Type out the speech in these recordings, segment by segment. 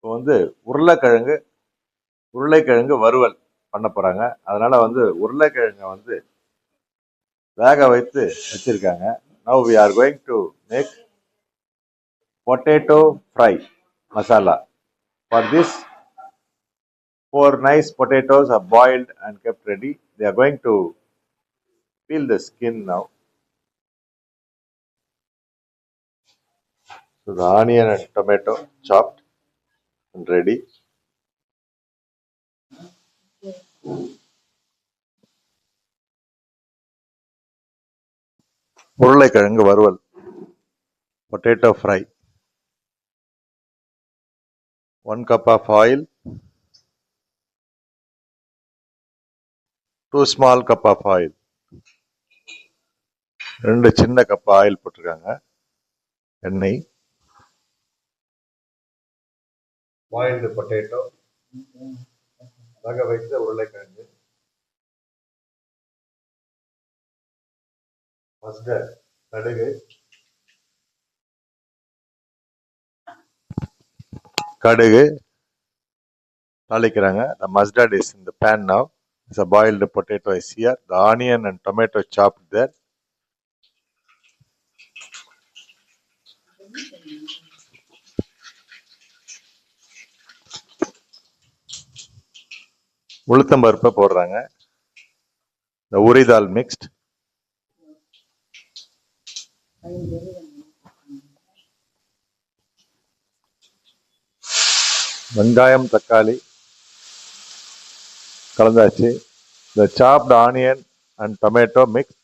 இப்போ வந்து உருளைக்கிழங்கு வறுவல் பண்ண போறாங்க. அதனால உருளைக்கிழங்கை வேக வைத்து வச்சிருக்காங்க. Now we are going to make potato fry masala. For this, 4 nice potatoes are boiled and kept ready. They are going to peel the skin now. So the onion and tomato chopped and ready. உருளைக்கிழங்கு வறுவல், potato fry. 1 cup of oil, 2 small cup of oil. 2 சின்ன cup oil போட்டிருக்காங்க. எண்ணெய், boiled potato, வேக வைத்த உருளைக்கிழங்கு, mustard, கடுகு தாளிக்கிறாங்க. The mustard is in the pan now. The boiled potato is here. The onion and tomato chopped there. உளுத்தம் பருப்பை போடுறாங்க. The uridal mixed. வெங்காயம், தக்காளி கலந்தாச்சு. The chopped onion and tomato mixed.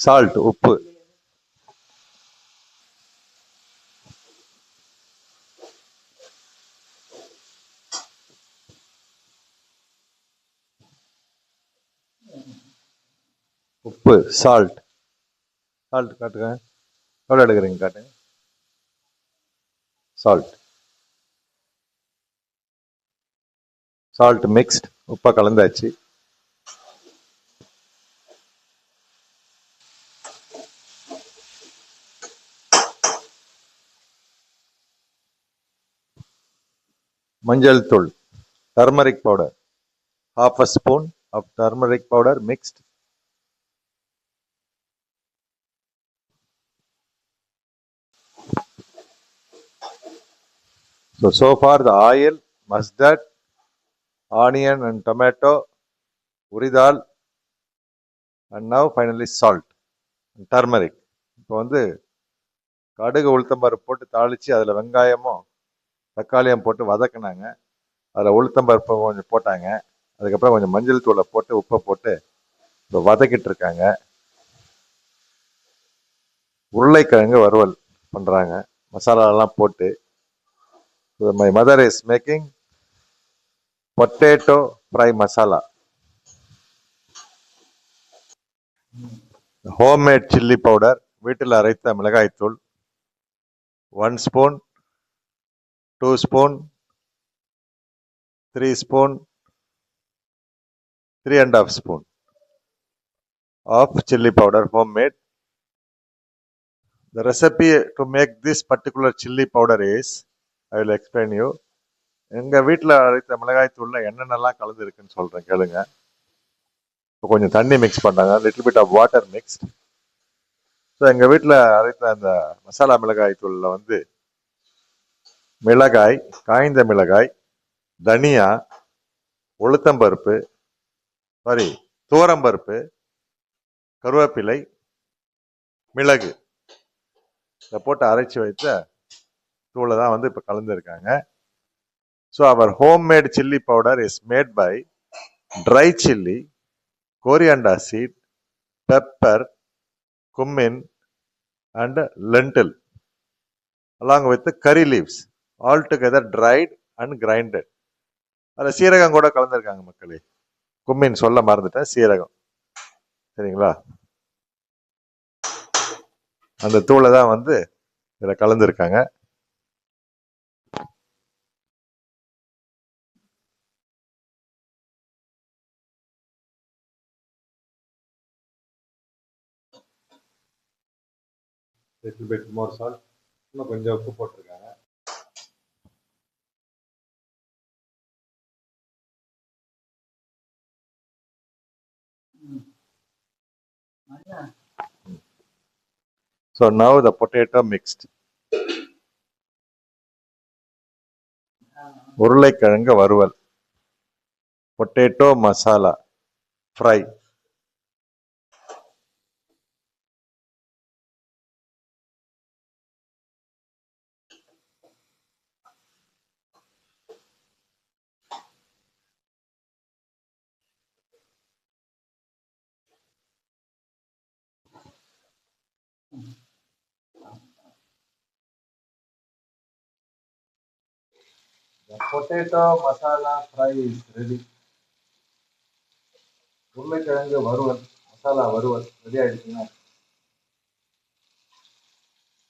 Salt, உப்பு. உப்பு, சால்ட் காட்டுங்க. எவ்வளோ எடுக்கிறீங்க காட்டுங்க. சால்ட் மிக்ஸ்ட், உப்பை கலந்தாச்சு. மஞ்சள் தூள், turmeric powder, 1/2 spoon of turmeric powder mixed. So far the oil, mustard, onion and tomato, uridal, and now finally salt and turmeric. இப்போ கடுகு உளுத்தம்பருப்பு போட்டு தாளித்து அதில் வெங்காயமும் தக்காளியும் போட்டு வதக்கினாங்க. அதில் உளுத்தம்பருப்பு கொஞ்சம் போட்டாங்க. அதுக்கப்புறம் கொஞ்சம் மஞ்சள் தூளை போட்டு உப்பை போட்டு இப்போ வதக்கிட்டு இருக்காங்க. உருளைக்கிழங்கு வறுவல் பண்ணுறாங்க மசாலாலாம் போட்டு. My mother is making potato fry masala. Homemade chilli powder, வீட்டில் அரைத்த மிளகாய் தூள், 1 spoon, 2 spoon, 3 spoon, 3.5 spoon of chilli powder, homemade. The recipe to make this particular chilli powder is, I will explain you. எங்கள் வீட்டில் அரைத்த மிளகாய் தூளில் என்னென்னலாம் கலந்து இருக்குன்னு சொல்கிறேன் கேளுங்க. இப்போ கொஞ்சம் தண்ணி மிக்ஸ் பண்ணாங்க, little bit of water mixed. So எங்கள் வீட்டில் அரைத்த அந்த மசாலா மிளகாய் தூளில் மிளகாய், காய்ந்த மிளகாய், தனியா, உளுத்தம்பருப்பு, துவரம்பருப்பு, கருவேப்பிலை, மிளகு இதை போட்டு அரைச்சி வைத்த தூளை தான் இப்போ கலந்துருக்காங்க. ஸோ அவர் homemade chilli powder is made by dry chilli, coriander seed, pepper, cumin and lentil along with the curry leaves, all together dried and grinded. அதில் சீரகம் கூட கலந்துருக்காங்க மக்களே. கும்மின் சொல்ல மறந்துட்டேன், சீரகம். சரிங்களா? அந்த தூளை தான் வந்து இதில் கலந்துருக்காங்க. லிட்டில் பிட் மோர் சால்ட், இன்னும் கொஞ்சம் உப்பு போட்டிருக்காங்க. So now the potato mixed. உருளைக்கிழங்கு வறுவல், potato masala fry. The potato masala fry is ready. உருளைக்கிழங்கு வறுவல், மசாலா வறுவல் ரெடி ஆயிடுச்சுங்க.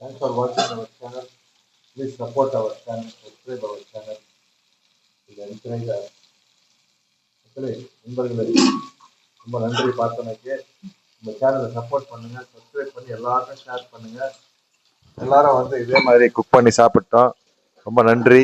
Thanks for watching our channel. Please support our channel, subscribe our channel. இதை encourage us. நண்பர்களே ரொம்ப நன்றி பார்த்தனைக்கு. இந்த சேனலை சப்போர்ட் பண்ணுங்க, சப்ஸ்கிரைப் பண்ணி எல்லாருக்கும் ஷேர் பண்ணுங்க. எல்லாரும் வந்து இதே மாதிரி குக் பண்ணி சாப்பிட்டோம். ரொம்ப நன்றி.